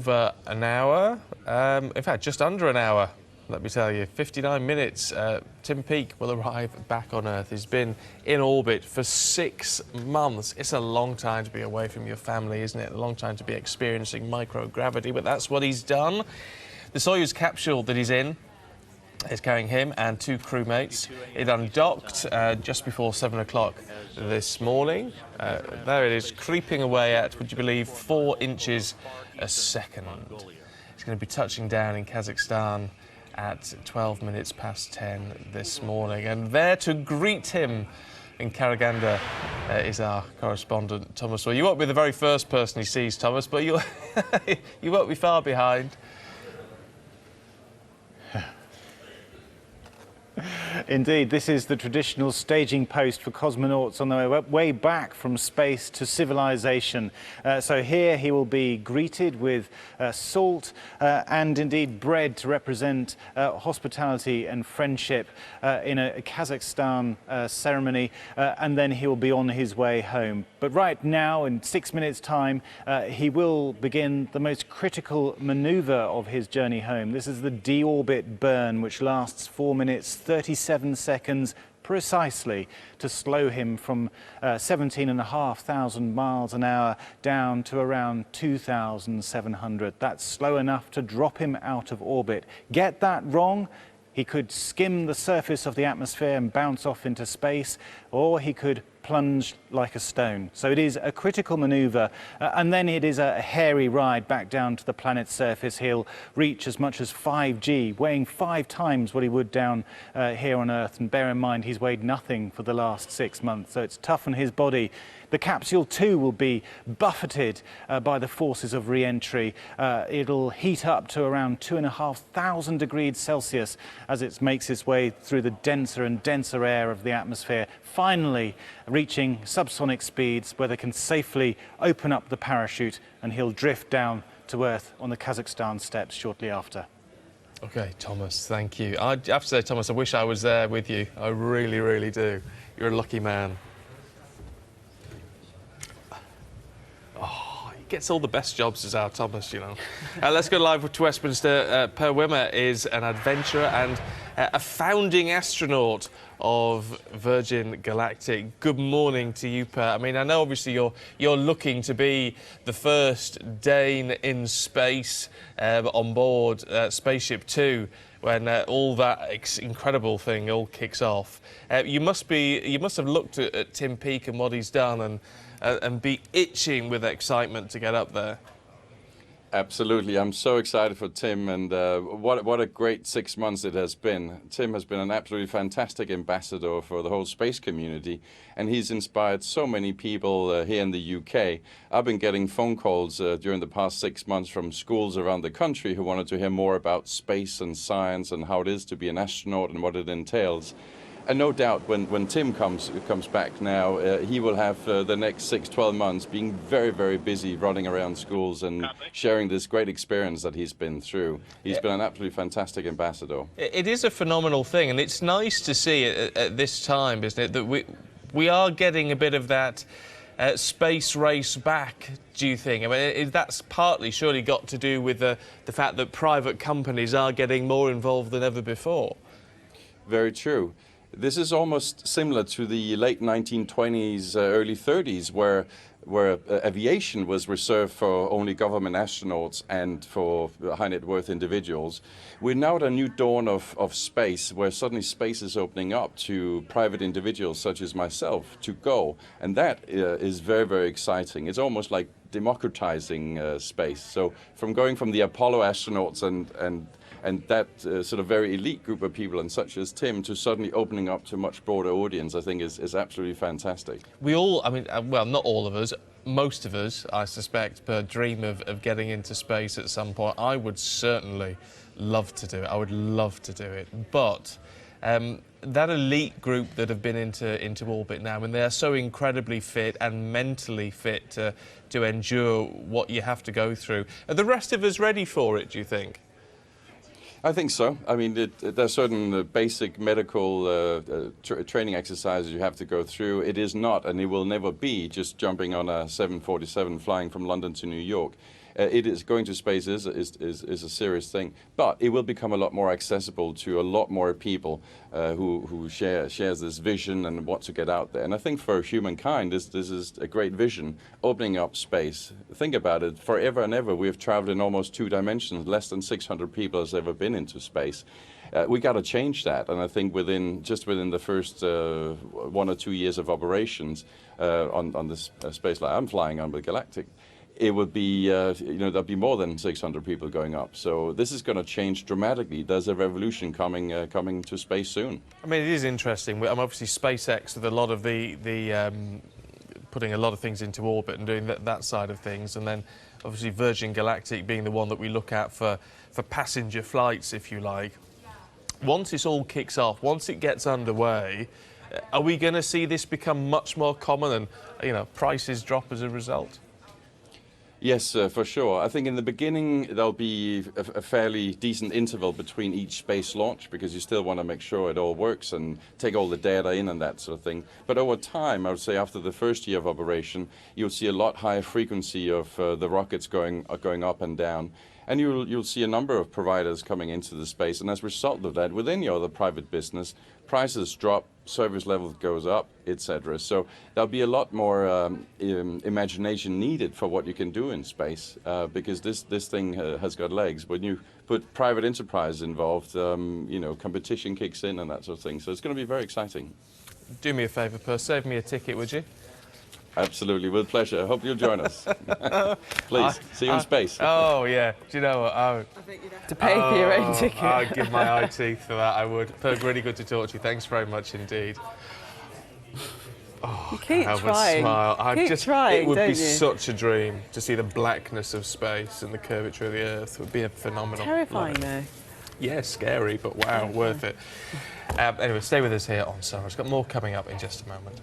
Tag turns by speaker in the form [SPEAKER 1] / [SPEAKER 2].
[SPEAKER 1] Over an hour, in fact, just under an hour, let me tell you, 59 minutes. Tim Peake will arrive back on Earth. He's been in orbit for 6 months. It's a long time to be away from your family, isn't it? A long time to be experiencing microgravity, but that's what he's done. The Soyuz capsule that he's in is carrying him and 2 crewmates. It undocked just before 7 o'clock this morning. There it is, creeping away at, would you believe, 4 inches a second. It's going to be touching down in Kazakhstan at 12 minutes past 10 this morning. And there to greet him in Karaganda is our correspondent, Thomas. Well, you won't be the very first person he sees, Thomas, but you won't be far behind.
[SPEAKER 2] Indeed, this is the traditional staging post for cosmonauts on their way back from space to civilization. So here he will be greeted with salt and indeed bread to represent hospitality and friendship in a Kazakhstan ceremony, and then he will be on his way home. But right now, in 6 minutes' time, he will begin the most critical maneuver of his journey home. This is the deorbit burn, which lasts 4 minutes 37 seconds precisely to slow him from 17,500 miles an hour down to around 2,700. That's slow enough to drop him out of orbit. Get that wrong, he could skim the surface of the atmosphere and bounce off into space, or he could plunge like a stone. So it is a critical maneuver, and then it is a hairy ride back down to the planet's surface. He'll reach as much as 5G, weighing 5 times what he would down here on Earth. And bear in mind, he's weighed nothing for the last 6 months, so it's tough on his body. The capsule too will be buffeted by the forces of re-entry. It'll heat up to around 2,500 degrees Celsius as it makes its way through the denser and denser air of the atmosphere, finally reaching subsonic speeds where they can safely open up the parachute, and he'll drift down to Earth on the Kazakhstan steppes shortly after.
[SPEAKER 1] OK, Thomas, thank you. I have to say, Thomas, I wish I was there with you. I really, really do. You're a lucky man. Gets all the best jobs as our Thomas, you know. Let's go live to Westminster. Per Wimmer is an adventurer and a founding astronaut of Virgin Galactic. Good morning to you, Per. I mean, I know obviously you're looking to be the first Dane in space on board Spaceship Two when all that incredible thing all kicks off. You must have looked at Tim Peake and what he's done and be itching with excitement to get up there.
[SPEAKER 3] Absolutely. I'm so excited for Tim, and what a great 6 months it has been. Tim has been an absolutely fantastic ambassador for the whole space community, and he's inspired so many people here in the UK. I've been getting phone calls during the past 6 months from schools around the country who wanted to hear more about space and science and how it is to be an astronaut and what it entails. And no doubt when Tim comes back now, he will have the next 6-12 months being very, very busy running around schools and sharing this great experience that he's been through. He's been an absolutely fantastic ambassador.
[SPEAKER 1] It is a phenomenal thing, and it's nice to see at this time, isn't it, that we are getting a bit of that space race back, do you think? I mean, that's partly surely got to do with the fact that private companies are getting more involved than ever before.
[SPEAKER 3] Very true. This is almost similar to the late 1920s, early 30s, where aviation was reserved for only government astronauts and for high net worth individuals. We're now at a new dawn of space, where suddenly space is opening up to private individuals such as myself to go. And that is very, very exciting. It's almost like democratizing space. So from going from the Apollo astronauts and that sort of very elite group of people, and such as Tim, to suddenly opening up to a much broader audience, I think is absolutely fantastic.
[SPEAKER 1] We all, I mean, well, not all of us, most of us, I suspect, dream of getting into space at some point. I would certainly love to do it. I would love to do it. But that elite group that have been into orbit now, and they're so incredibly fit and mentally fit to endure what you have to go through. Are the rest of us ready for it, do you think?
[SPEAKER 3] I think so. I mean, there are certain basic medical training exercises you have to go through. It is not, and it will never be, just jumping on a 747 flying from London to New York. It is going to space is a serious thing, but it will become a lot more accessible to a lot more people who shares this vision and want to get out there. And I think for humankind, this is a great vision, opening up space. Think about it, forever and ever, we have traveled in almost 2 dimensions. Less than 600 people has ever been into space. We got to change that, and I think within the first 1 or 2 years of operations on this space line I'm flying on with Galactic, it would be there'll be more than 600 people going up. So this is going to change dramatically. There's a revolution coming to space soon.
[SPEAKER 1] I mean, it is interesting. I'm obviously SpaceX with a lot of the putting a lot of things into orbit and doing that side of things, and then obviously Virgin Galactic being the one that we look at for passenger flights, if you like. Once this all kicks off, once it gets underway, are we going to see this become much more common and, prices drop as a result?
[SPEAKER 3] Yes, for sure. I think in the beginning there'll be a fairly decent interval between each space launch, because you still want to make sure it all works and take all the data in and that sort of thing. But over time, I would say after the first year of operation, you'll see a lot higher frequency of the rockets going up and down. And you'll see a number of providers coming into the space, and as a result of that, within your other private business, prices drop, service level goes up, etc. So there'll be a lot more imagination needed for what you can do in space, because this thing has got legs. When you put private enterprise involved, competition kicks in and that sort of thing. So it's going to be very exciting.
[SPEAKER 1] Do me a favour, Per, save me a ticket, would you?
[SPEAKER 3] Absolutely, with pleasure. I hope you'll join us. Please, see you in space.
[SPEAKER 1] Oh, yeah. Do you know what?
[SPEAKER 4] I think you'd have to pay for your own ticket.
[SPEAKER 1] I'd give my eye teeth for that, I would. Per, really good to talk to you. Thanks very much indeed.
[SPEAKER 4] You keep
[SPEAKER 1] Have
[SPEAKER 4] trying.
[SPEAKER 1] a smile.
[SPEAKER 4] Keep trying,
[SPEAKER 1] it would
[SPEAKER 4] don't
[SPEAKER 1] be
[SPEAKER 4] you?
[SPEAKER 1] such a dream to see the blackness of space and the curvature of the Earth. It would be a phenomenal.
[SPEAKER 4] Terrifying, though.
[SPEAKER 1] Yeah, scary, but wow, worth it. Anyway, stay with us here on Summer. It's got more coming up in just a moment.